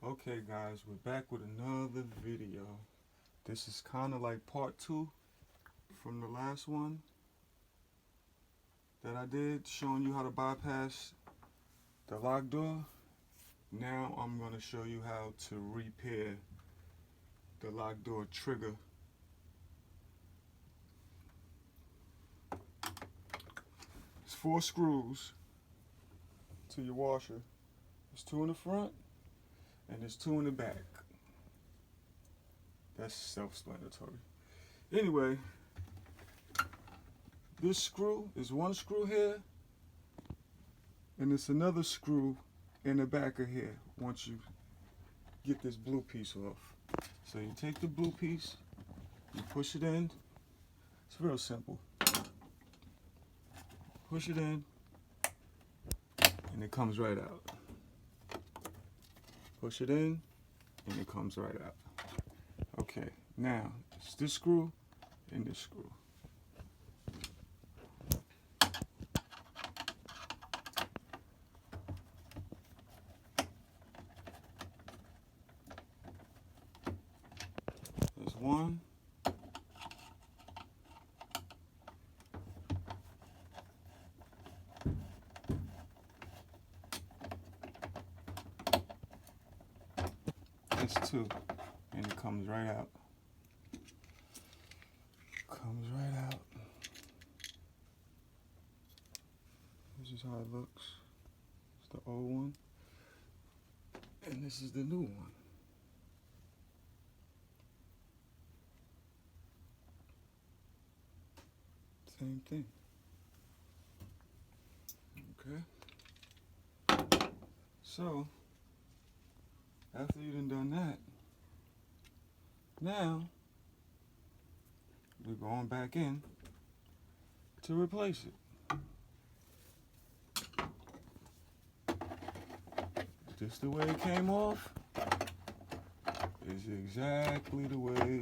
Okay guys, we're back with another video. This is kind of like part 2 from the last one that I did, showing you how to bypass the lock door. Now I'm going to show you how to repair the lock door trigger. It's 4 screws to your washer. There's 2 in the front and there's 2 in the back. That's self-explanatory. Anyway, this screw is 1 screw here, and it's another screw in the back of here once you get this blue piece off. So you take the blue piece, you push it in. It's real simple. Push it in, and it comes right out. Push it in, and it comes right out. Okay, now it's this screw and this screw. There's 1. That's 2, and it comes right out. Comes right out. This is how it looks. It's the old one, and this is the new one. Same thing. Okay. So after you done that, now we're going back in to replace it. Just the way it came off is exactly the way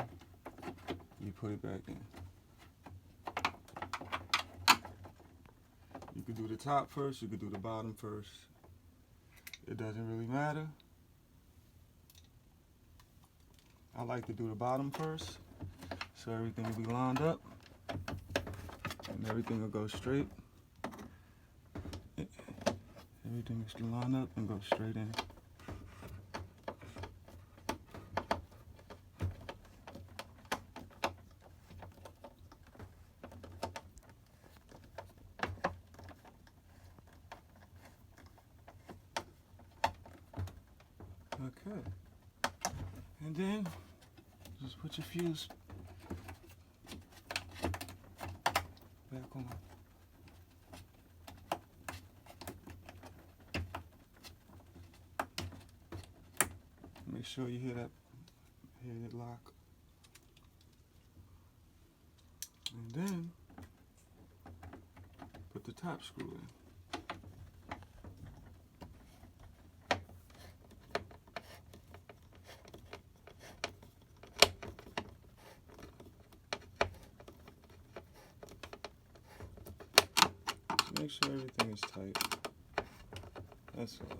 you put it back in. You could do the top first, you could do the bottom first. It doesn't really matter. I like to do the bottom first, so everything will be lined up and everything will go straight. Everything is lined up and go straight in. Okay. And then just put your fuse back on. Make sure you hear it lock. And then put the top screw in. Make sure everything is tight. That's all.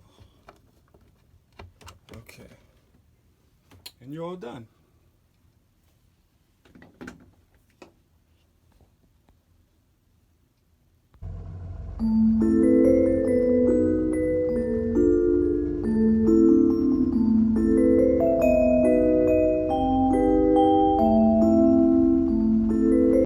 Okay. And you're all done.